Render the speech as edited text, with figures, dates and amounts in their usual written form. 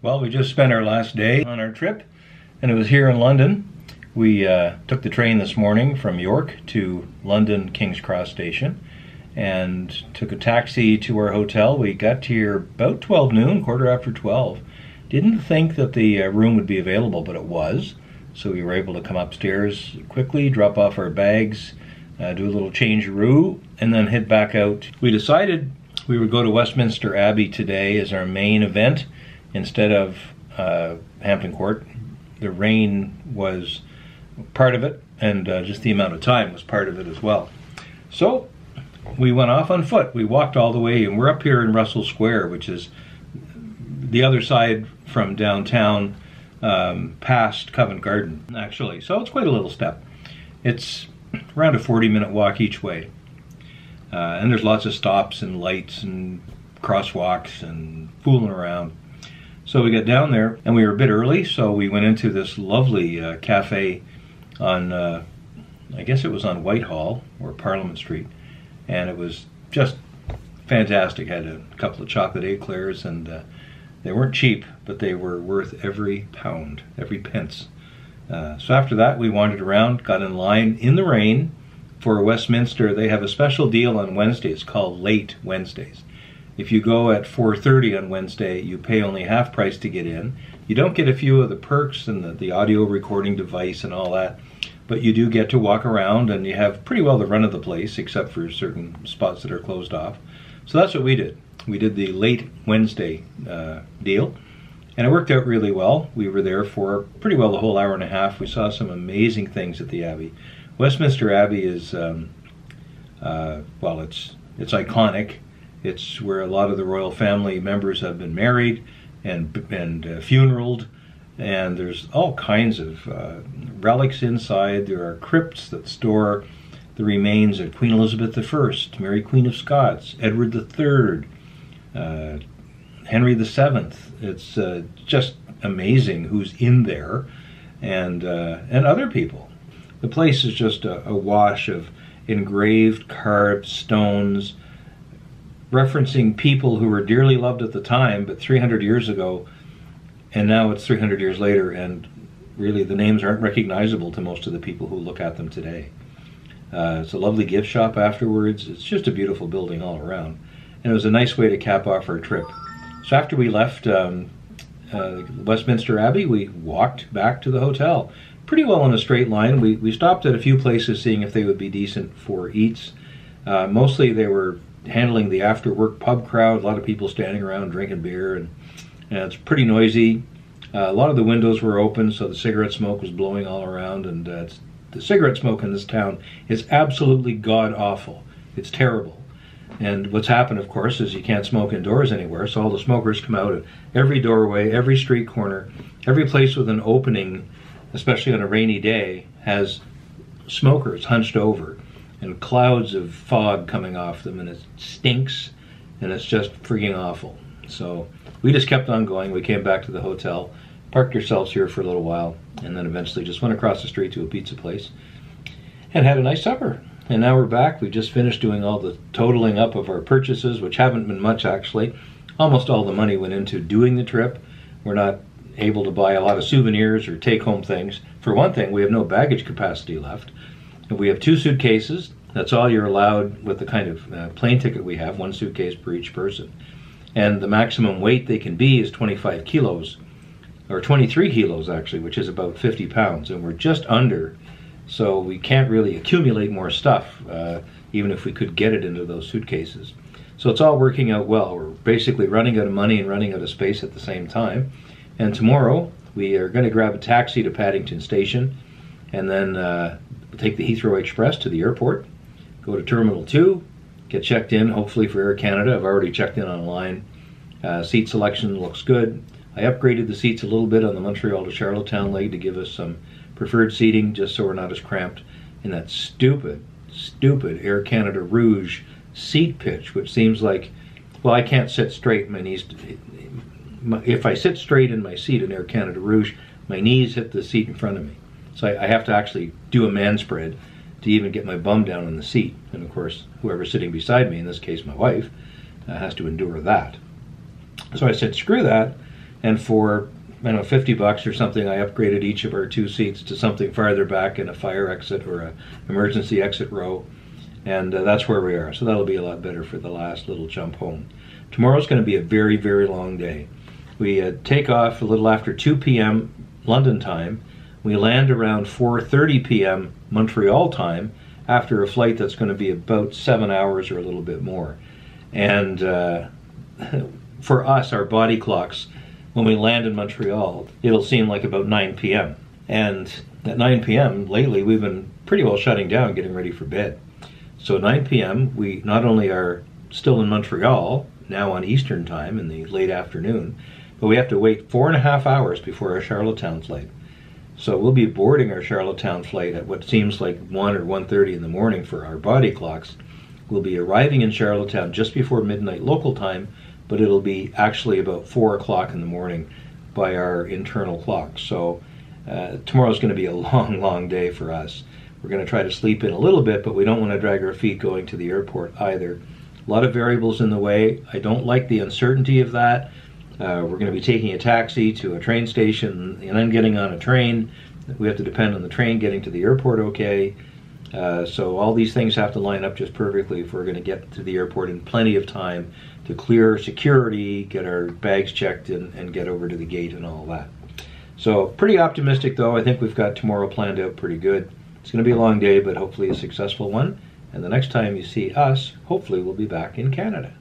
Well, we just spent our last day on our trip, and it was here in London. We took the train this morning from York to London King's Cross Station and took a taxi to our hotel. We got here about 12 noon, quarter after 12. Didn't think that the room would be available, but it was. So we were able to come upstairs quickly, drop off our bags, do a little change-a-roo, and then head back out. We decided we would go to Westminster Abbey today as our main event instead of Hampton Court. The rain was part of it, and just the amount of time was part of it as well. So we went off on foot. We walked all the way, and we're up here in Russell Square, which is the other side from downtown, past Covent Garden, actually. So it's quite a little step. It's around a 40-minute walk each way. And there's lots of stops and lights and crosswalks and fooling around. So we got down there, and we were a bit early, so we went into this lovely cafe on, I guess it was on Whitehall or Parliament Street, and it was just fantastic. Had a couple of chocolate eclairs, and they weren't cheap, but they were worth every pound, every pence. So after that, we wandered around, got in line in the rain for Westminster. They have a special deal on Wednesdays called Late Wednesdays. If you go at 4:30 on Wednesday, you pay only half price to get in. You don't get a few of the perks and the audio recording device and all that, but you do get to walk around, and you have pretty well the run of the place, except for certain spots that are closed off. So that's what we did. We did the Late Wednesday deal, and it worked out really well. We were there for pretty well the whole hour and a half. We saw some amazing things at the Abbey. Westminster Abbey is, well, it's iconic. It's where a lot of the royal family members have been married and funeraled, and there's all kinds of relics inside. There are crypts that store the remains of Queen Elizabeth I, Mary Queen of Scots, Edward III, Henry VII. It's just amazing who's in there, and other people. The place is just a wash of engraved, carved stones, referencing people who were dearly loved at the time, but 300 years ago, and now it's 300 years later, and really the names aren't recognizable to most of the people who look at them today. It's a lovely gift shop afterwards. It's just a beautiful building all around, and it was a nice way to cap off our trip. So after we left Westminster Abbey, we walked back to the hotel, pretty well in a straight line. We stopped at a few places seeing if they would be decent for eats. Mostly they were handling the after-work pub crowd, a lot of people standing around drinking beer, and it's pretty noisy. A lot of the windows were open, so the cigarette smoke was blowing all around, and the cigarette smoke in this town is absolutely god-awful. It's terrible. And what's happened, of course, is you can't smoke indoors anywhere, so all the smokers come out at every doorway, every street corner, every place with an opening, especially on a rainy day, has smokers hunched over and clouds of fog coming off them, and it stinks, and it's just freaking awful. So we just kept on going. We came back to the hotel, parked ourselves here for a little while, and then eventually just went across the street to a pizza place and had a nice supper. And now we're back. We just finished doing all the totaling up of our purchases, which haven't been much actually. Almost all the money went into doing the trip. We're not able to buy a lot of souvenirs or take-home things. For one thing, we have no baggage capacity left. We have 2 suitcases. That's all you're allowed with the kind of plane ticket we have, 1 suitcase per each person. And the maximum weight they can be is 25 kilos, or 23 kilos actually, which is about 50 pounds, and we're just under, so we can't really accumulate more stuff, even if we could get it into those suitcases. So it's all working out well. We're basically running out of money and running out of space at the same time. And tomorrow, we are going to grab a taxi to Paddington Station, and then take the Heathrow Express to the airport, go to Terminal 2, get checked in, hopefully for Air Canada. I've already checked in online. Seat selection looks good. I upgraded the seats a little bit on the Montreal to Charlottetown leg to give us some preferred seating, just so we're not as cramped in that stupid Air Canada Rouge seat pitch, which seems like, well, I can't sit straight. My knees, if I sit straight in my seat in Air Canada Rouge, my knees hit the seat in front of me. So I have to actually do a man spread to even get my bum down on the seat. And of course, whoever's sitting beside me, in this case my wife, has to endure that. So I said, screw that. and for, I don't know, $50 or something, I upgraded each of our 2 seats to something farther back in a fire exit or a emergency exit row, and that's where we are. So that'll be a lot better for the last little jump home. Tomorrow's going to be a very, very long day. We take off a little after 2 p.m. London time. We land around 4:30 p.m. Montreal time after a flight that's going to be about 7 hours or a little bit more. And for us, our body clocks, when we land in Montreal, it'll seem like about 9 p.m. And at 9 p.m. lately, we've been pretty well shutting down, getting ready for bed. So 9 p.m., we not only are still in Montreal, now on Eastern time in the late afternoon, but we have to wait 4.5 hours before our Charlottetown flight. So we'll be boarding our Charlottetown flight at what seems like 1 or 1:30 in the morning for our body clocks. We'll be arriving in Charlottetown just before midnight local time, but it'll be actually about 4 o'clock in the morning by our internal clock. So tomorrow's going to be a long, long day for us. We're going to try to sleep in a little bit, but we don't want to drag our feet going to the airport either. A lot of variables in the way. I don't like the uncertainty of that. We're going to be taking a taxi to a train station and then getting on a train. We have to depend on the train getting to the airport okay. So all these things have to line up just perfectly if we're going to get to the airport in plenty of time to clear security, get our bags checked, and get over to the gate and all that. So pretty optimistic though. I think we've got tomorrow planned out pretty good. It's going to be a long day, but hopefully a successful one. And the next time you see us, hopefully we'll be back in Canada.